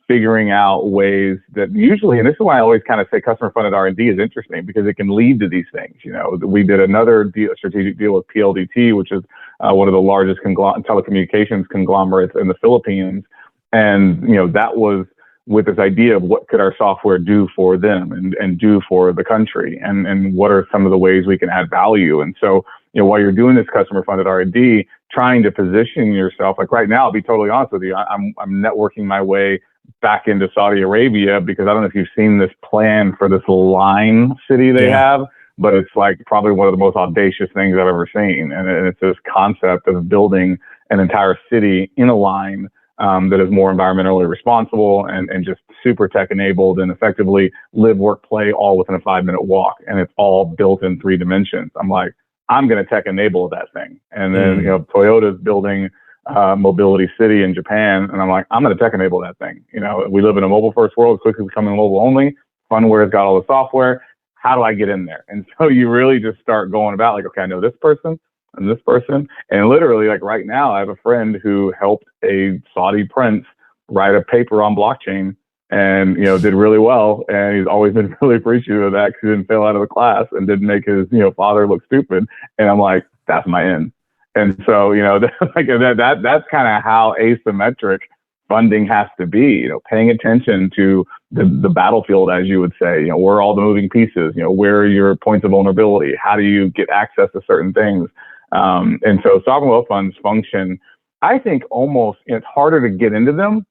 figuring out ways that usually, and this is why I always kind of say customer funded R&D is interesting, because it can lead to these things. We did another strategic deal with PLDT, which is one of the largest telecommunications conglomerates in the Philippines. And, that was with this idea of what could our software do for them and do for the country, and what are some of the ways we can add value. And so, while you're doing this customer funded R&D, trying to position yourself, like right now, I'll be totally honest with you, I'm networking my way back into Saudi Arabia, because I don't know if you've seen this plan for this Line city they have, but it's like probably one of the most audacious things I've ever seen. And it's this concept of building an entire city in a line that is more environmentally responsible and just super tech enabled, and effectively live, work, play all within a 5-minute walk. And it's all built in 3 dimensions. I'm like, I'm going to tech enable that thing. And then, Toyota's building mobility city in Japan. And I'm like, I'm going to tech enable that thing. We live in a mobile first world, quickly becoming mobile only. Phunware's got all the software. How do I get in there? And so you really just start going about like, okay, I know this person and this person. And literally, like right now, I have a friend who helped a Saudi prince write a paper on blockchain and, did really well. And he's always been really appreciative of that because he didn't fail out of the class and didn't make his, father look stupid. And I'm like, that's my end. And so, that's kind of how asymmetric funding has to be, paying attention to the battlefield, as you would say, where are all the moving pieces, where are your points of vulnerability? How do you get access to certain things? And so sovereign wealth funds function, I think almost, it's harder to get into them,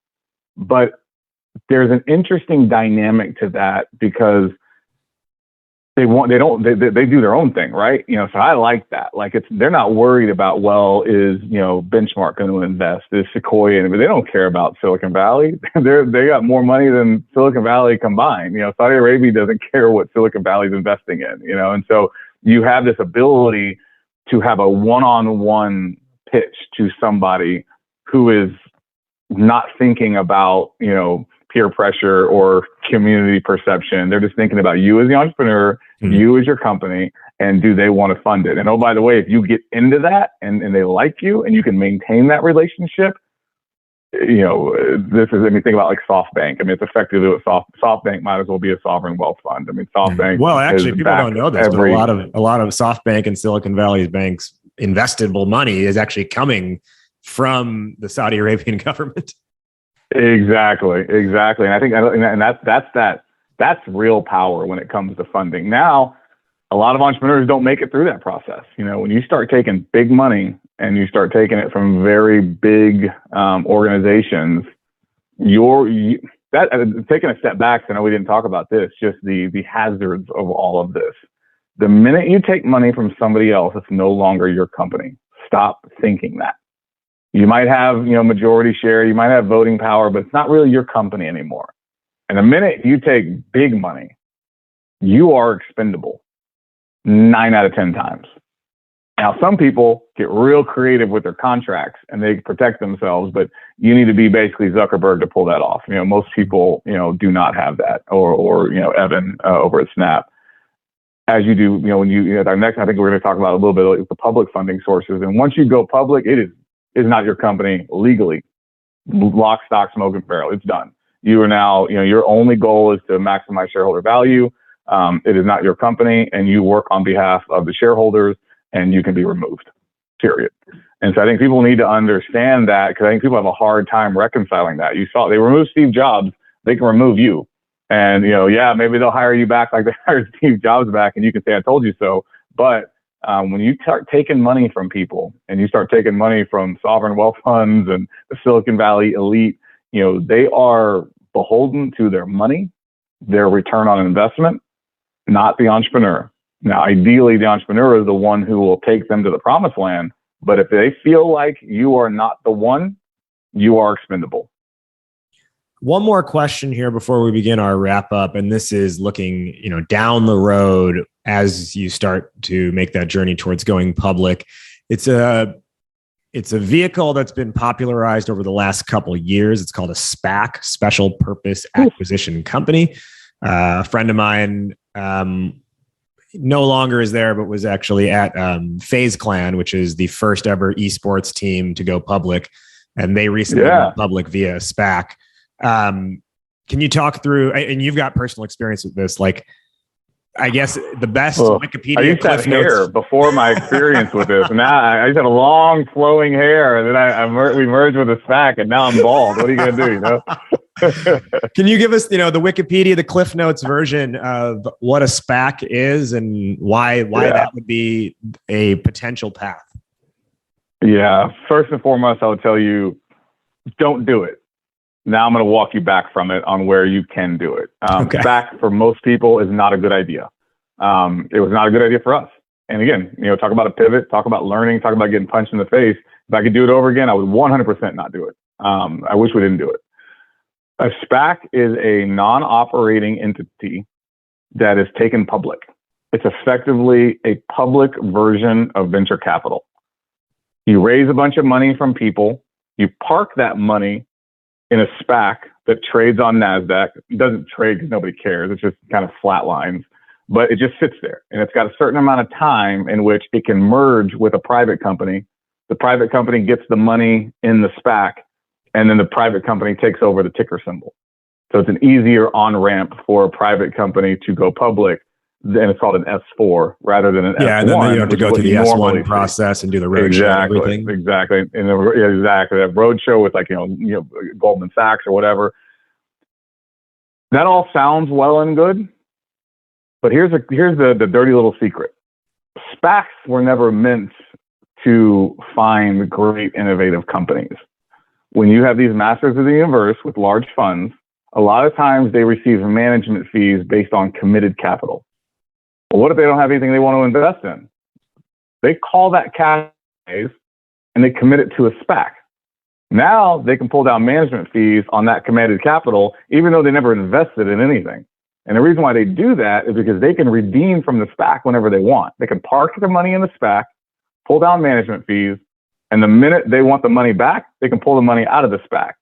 but there's an interesting dynamic to that because they do their own thing, right? So I like that. Like they're not worried about, is, Benchmark going to invest? Is Sequoia? But they don't care about Silicon Valley. They got more money than Silicon Valley combined. Saudi Arabia doesn't care what Silicon Valley's investing in, and so you have this ability to have a one-on-one pitch to somebody who is not thinking about, peer pressure or community perception. They're just thinking about you as the entrepreneur, you as your company, and do they want to fund it? And oh, by the way, if you get into that and they like you and you can maintain that relationship, think about like SoftBank. It's effectively what SoftBank might as well be a sovereign wealth fund. SoftBank. Well, actually, people don't know this, but a lot of SoftBank and Silicon Valley Bank's investable money is actually coming from the Saudi Arabian government. Exactly. And I think, that's real power when it comes to funding. Now, a lot of entrepreneurs don't make it through that process. When you start taking big money and you start taking it from very big organizations, taking a step back, I know we didn't talk about this, just the hazards of all of this. The minute you take money from somebody else, it's no longer your company. Stop thinking that. You might have, majority share, you might have voting power, but it's not really your company anymore. And the minute you take big money, you are expendable 9 out of 10 times. Now, some people get real creative with their contracts and they protect themselves, but you need to be basically Zuckerberg to pull that off. Most people, do not have that, or Evan over at Snap. As you do, our next, I think we're going to talk about a little bit of the public funding sources. And once you go public, it is not your company legally. Lock, stock, smoke, and barrel. It's done. You are now, your only goal is to maximize shareholder value. It is not your company, and you work on behalf of the shareholders, and you can be removed, period. And so I think people need to understand that, because I think people have a hard time reconciling that. You saw they removed Steve Jobs, they can remove you. And, maybe they'll hire you back like they hired Steve Jobs back, and you can say, I told you so. But when you start taking money from people and you start taking money from sovereign wealth funds and the Silicon Valley elite, they are beholden to their money, their return on investment, not the entrepreneur. Now, ideally, the entrepreneur is the one who will take them to the promised land. But if they feel like you are not the one, you are expendable. One more question here before we begin our wrap up. And this is looking, down the road as you start to make that journey towards going public. It's a vehicle that's been popularized over the last couple of years. It's called a SPAC, Special Purpose Acquisition Company. A friend of mine no longer is there, but was actually at FaZe Clan, which is the first ever esports team to go public. And they recently went public via SPAC. Can you talk through, and you've got personal experience with this, like, I guess the best Wikipedia. I used to have hair before my experience with this. And now I just had a long flowing hair, and then we merged with a SPAC, and now I'm bald. What are you going to do? Can you give us, the Wikipedia, the Cliff Notes version of what a SPAC is and why that would be a potential path? Yeah. First and foremost, I would tell you, don't do it. Now I'm going to walk you back from it on where you can do it. SPAC for most people is not a good idea. It was not a good idea for us. And again, talk about a pivot, talk about learning, talk about getting punched in the face. If I could do it over again, I would 100% not do it. I wish we didn't do it. A SPAC is a non-operating entity that is taken public. It's effectively a public version of venture capital. You raise a bunch of money from people, you park that money in a SPAC that trades on NASDAQ. It doesn't trade because nobody cares. It's just kind of flat lines, but it just sits there. And it's got a certain amount of time in which it can merge with a private company. The private company gets the money in the SPAC, and then the private company takes over the ticker symbol. So it's an easier on-ramp for a private company to go public. Then it's called an S4 rather than an S1. Yeah, and then you have to go through the S1 process and do the roadshow and everything. Exactly. And exactly. That roadshow with Goldman Sachs or whatever. That all sounds well and good, but here's the dirty little secret. SPACs were never meant to find great innovative companies. When you have these masters of the universe with large funds, a lot of times they receive management fees based on committed capital. Well, what if they don't have anything they want to invest in? They call that cash and they commit it to a SPAC. Now they can pull down management fees on that committed capital, even though they never invested in anything. And the reason why they do that is because they can redeem from the SPAC whenever they want. They can park the money in the SPAC, pull down management fees, and the minute they want the money back, they can pull the money out of the SPAC.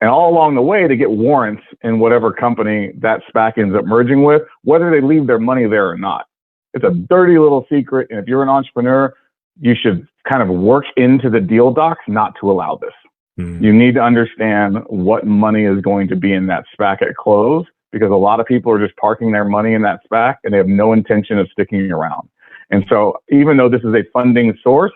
And all along the way, they get warrants in whatever company that SPAC ends up merging with, whether they leave their money there or not. It's a dirty little secret. And if you're an entrepreneur, you should kind of work into the deal docs not to allow this. You need to understand what money is going to be in that SPAC at close, because a lot of people are just parking their money in that SPAC and they have no intention of sticking around. And so even though this is a funding source,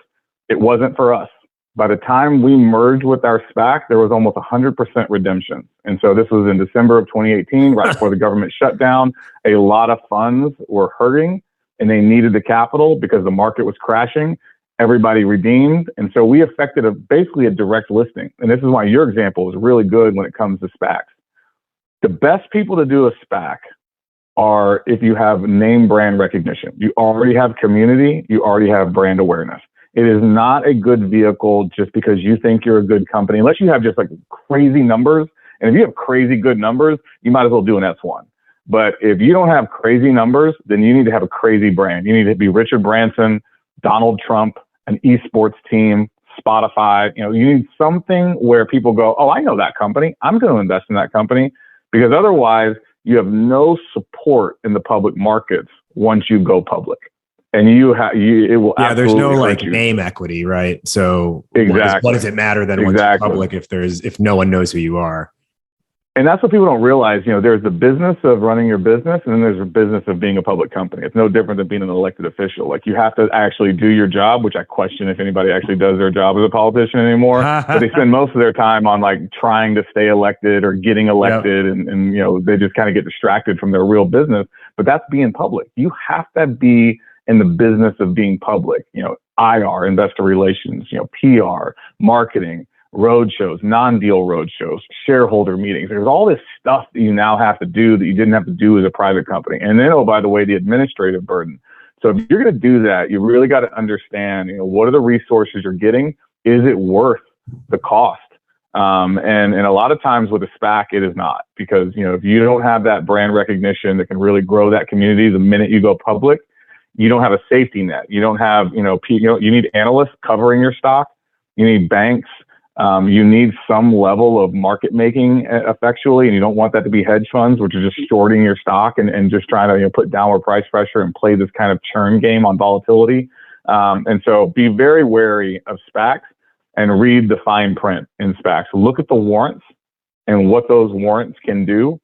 it wasn't for us. By the time we merged with our SPAC, there was almost 100% redemption. And so this was in December of 2018, right before the government shut down. A lot of funds were hurting and they needed the capital because the market was crashing. Everybody redeemed. And so we effected basically a direct listing. And this is why your example is really good when it comes to SPACs. The best people to do a SPAC are if you have name brand recognition. You already have community, you already have brand awareness. It is not a good vehicle just because you think you're a good company, unless you have just like crazy numbers. And if you have crazy good numbers, you might as well do an S1. But if you don't have crazy numbers, then you need to have a crazy brand. You need to be Richard Branson, Donald Trump, an esports team, Spotify. You need something where people go, oh, I know that company. I'm going to invest in that company, because otherwise you have no support in the public markets once you go public. And it will. Yeah, there's no name equity, right? So exactly, what does it matter then once you're public if no one knows who you are? And that's what people don't realize. There's the business of running your business, and then there's the business of being a public company. It's no different than being an elected official. Like, you have to actually do your job, which I question if anybody actually does their job as a politician anymore. But they spend most of their time on trying to stay elected or getting elected, yep. and they just kind of get distracted from their real business. But that's being public. You have to be in the business of being public. IR, investor relations, PR, marketing, roadshows, non-deal roadshows, shareholder meetings. There's all this stuff that you now have to do that you didn't have to do as a private company. And then, oh, by the way, the administrative burden. So if you're going to do that, you really got to understand, what are the resources you're getting? Is it worth the cost? And a lot of times with a SPAC, it is not, because, if you don't have that brand recognition that can really grow that community the minute you go public, you don't have a safety net. You don't have, you need analysts covering your stock. You need banks. You need some level of market making effectually, and you don't want that to be hedge funds, which are just shorting your stock and just trying to put downward price pressure and play this kind of churn game on volatility. And so be very wary of SPACs and read the fine print in SPACs. Look at the warrants and what those warrants can do.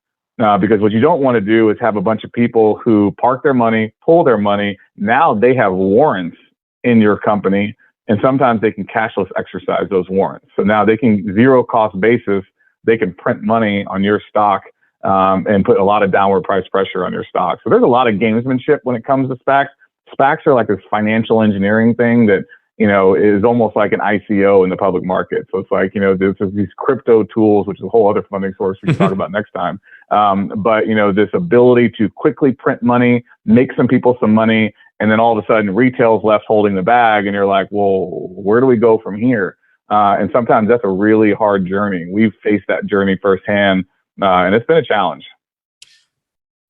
Because what you don't want to do is have a bunch of people who park their money, pull their money. Now they have warrants in your company, and sometimes they can cashless exercise those warrants. So now they can, zero cost basis, they can print money on your stock and put a lot of downward price pressure on your stock. So there's a lot of gamesmanship when it comes to SPACs. SPACs are like this financial engineering thing that is almost like an ICO in the public market. So it's like, there's these crypto tools, which is a whole other funding source we can talk about next time. But this ability to quickly print money, make some people some money, and then all of a sudden retail's left holding the bag, and you're like, well, where do we go from here? And sometimes that's a really hard journey. We've faced that journey firsthand, and it's been a challenge.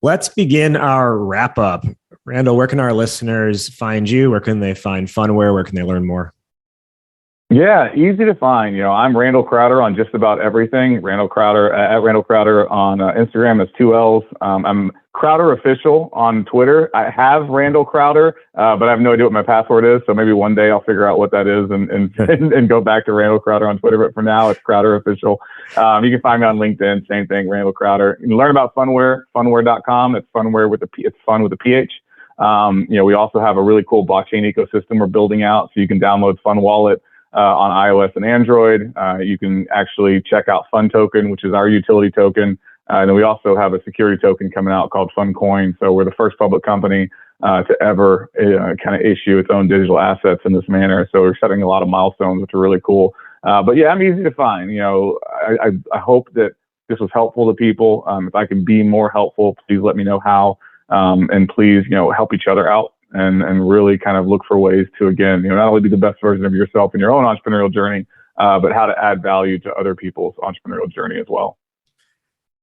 Let's begin our wrap up. Randall, where can our listeners find you? Where can they find Phunware? Where can they learn more? Yeah, easy to find. I'm Randall Crowder on just about everything. Randall Crowder at Randall Crowder on Instagram. That's 2 L's. I'm Crowder Official on Twitter. I have Randall Crowder, but I have no idea what my password is. So maybe one day I'll figure out what that is and go back to Randall Crowder on Twitter. But for now, it's Crowder Official. You can find me on LinkedIn. Same thing, Randall Crowder. You can learn about Phunware, phunware.com. It's Phunware it's fun with a PH. We also have a really cool blockchain ecosystem we're building out, so you can download Fun Wallet on iOS and Android. You can actually check out Fun Token, which is our utility token. And then we also have a security token coming out called Fun Coin. So we're the first public company to ever kind of issue its own digital assets in this manner. So we're setting a lot of milestones, which are really cool. But yeah, I'm easy to find. I hope that this was helpful to people. If I can be more helpful, please let me know how. And please, help each other out and really kind of look for ways to, again, not only be the best version of yourself in your own entrepreneurial journey, but how to add value to other people's entrepreneurial journey as well.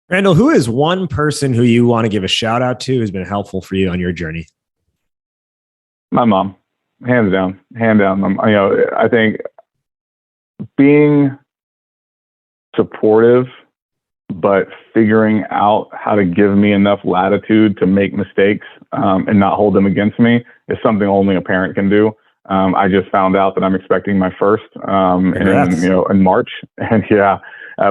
Randall, who is one person who you want to give a shout out to who's been helpful for you on your journey? My mom, hands down. I think being supportive, but figuring out how to give me enough latitude to make mistakes and not hold them against me is something only a parent can do. I just found out that I'm expecting my first in March, and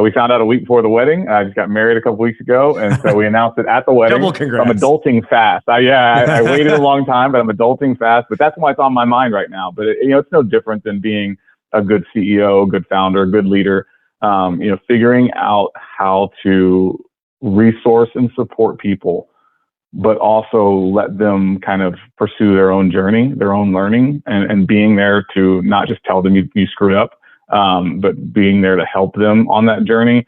we found out a week before the wedding. I just got married a couple weeks ago, and so we announced it at the wedding. Double congrats. I'm adulting fast. I waited a long time, but I'm adulting fast. But that's what's on my mind right now. But it's no different than being a good CEO, a good founder, a good leader. Figuring out how to resource and support people, but also let them kind of pursue their own journey, their own learning, and being there to not just tell them you screwed up, but being there to help them on that journey.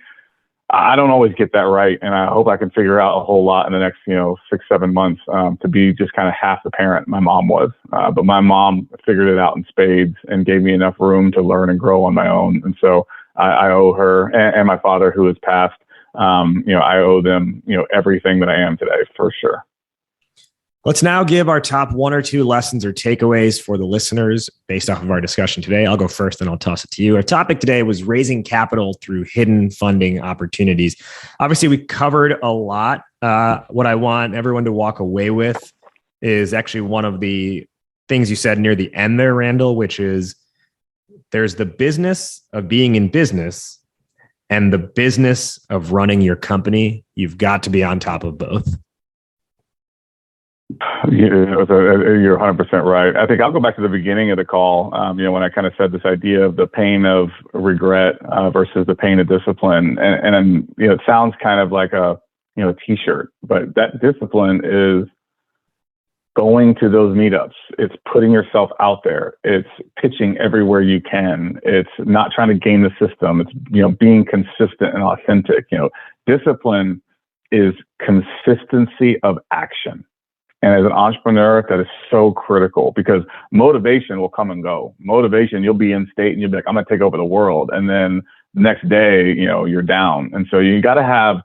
I don't always get that right. And I hope I can figure out a whole lot in the next, 6-7 months, to be just kind of half the parent my mom was. But my mom figured it out in spades and gave me enough room to learn and grow on my own. And so I owe her and my father, who has passed, I owe them, everything that I am today, for sure. Let's now give our top 1 or 2 lessons or takeaways for the listeners based off of our discussion today. I'll go first, and I'll toss it to you. Our topic today was raising capital through hidden funding opportunities. Obviously, we covered a lot. What I want everyone to walk away with is actually one of the things you said near the end there, Randall, which is there's the business of being in business and the business of running your company. You've got to be on top of both. You're 100% right. I think I'll go back to the beginning of the call, when I kind of said this idea of the pain of regret versus the pain of discipline. And it sounds kind of like a t-shirt, but that discipline is going to those meetups. It's putting yourself out there. It's pitching everywhere you can. It's not trying to game the system. It's, being consistent and authentic. Discipline is consistency of action. And as an entrepreneur, that is so critical, because motivation will come and go. Motivation, you'll be in state and you'll be like, I'm going to take over the world. And then the next day, you're down. And so you got to have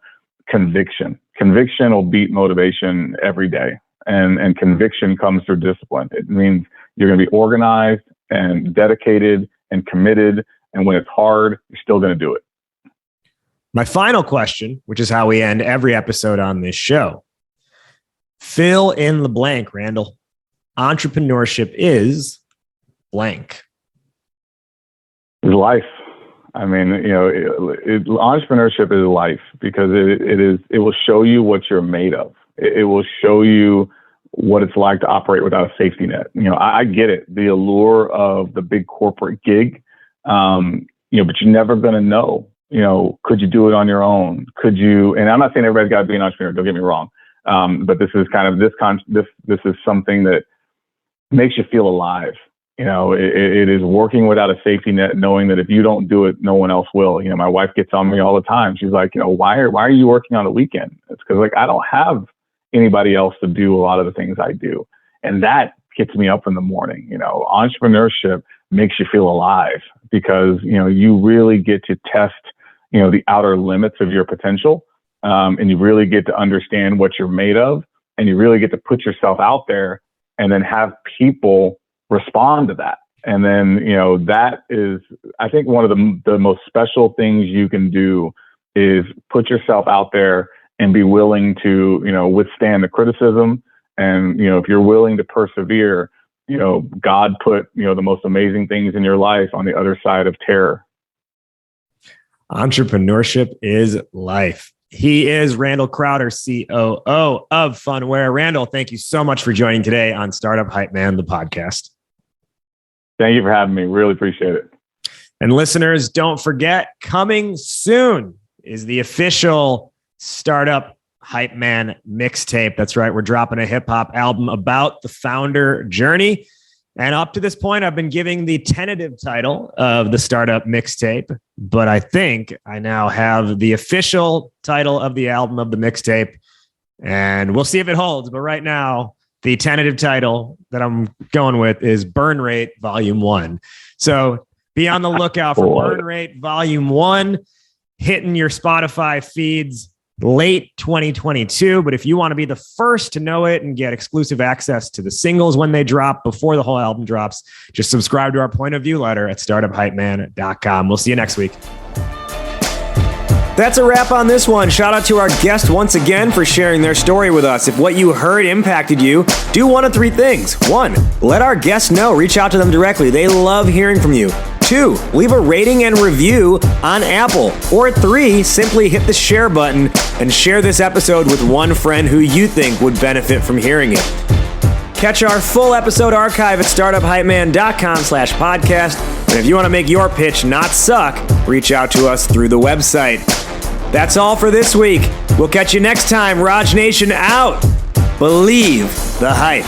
conviction. Conviction will beat motivation every day. And conviction comes through discipline. It means you're going to be organized and dedicated and committed. And when it's hard, you're still going to do it. My final question, which is how we end every episode on this show. Fill in the blank, Randall. Entrepreneurship is blank. It's life. I mean, entrepreneurship is life, because it will show you what you're made of. It will show you what it's like to operate without a safety net. I get it, the allure of the big corporate gig, but you're never going to know, could you do it on your own? Could you, and I'm not saying everybody's got to be an entrepreneur, don't get me wrong. But this is kind of this is something that makes you feel alive. It is working without a safety net, knowing that if you don't do it, no one else will. My wife gets on me all the time. She's like, why are you working on the weekend? It's because I don't have anybody else to do a lot of the things I do. And that gets me up in the morning. Entrepreneurship makes you feel alive because, you really get to test, the outer limits of your potential. And you really get to understand what you're made of, and you really get to put yourself out there and then have people respond to that. And then, that is, I think, one of the most special things you can do is put yourself out there and be willing to, withstand the criticism. And, if you're willing to persevere, God put, the most amazing things in your life on the other side of terror. Entrepreneurship is life. He is Randall Crowder, COO of Phunware. Randall, thank you so much for joining today on Startup Hype Man, the podcast. Thank you for having me. Really appreciate it. And listeners, don't forget, coming soon is the official Startup Hype Man mixtape. That's right. We're dropping a hip hop album about the founder journey. And up to this point, I've been giving the tentative title of the startup mixtape, but I think I now have the official title of the album of the mixtape, and we'll see if it holds. But right now, the tentative title that I'm going with is Burn Rate Volume 1. So be on the lookout for Burn Rate Volume 1 hitting your Spotify feeds late 2022. But if you want to be the first to know it and get exclusive access to the singles when they drop before the whole album drops, just subscribe to our point of view letter at startuphypeman.com. We'll see you next week. That's a wrap on this one. Shout out to our guest once again for sharing their story with us. If what you heard impacted you, do one of three things. 1, let our guests know. Reach out to them directly. They love hearing from you. 2, leave a rating and review on Apple. Or 3, simply hit the share button and share this episode with one friend who you think would benefit from hearing it. Catch our full episode archive at startuphypeman.com/podcast. And if you want to make your pitch not suck, reach out to us through the website. That's all for this week. We'll catch you next time. Raj Nation out. Believe the hype.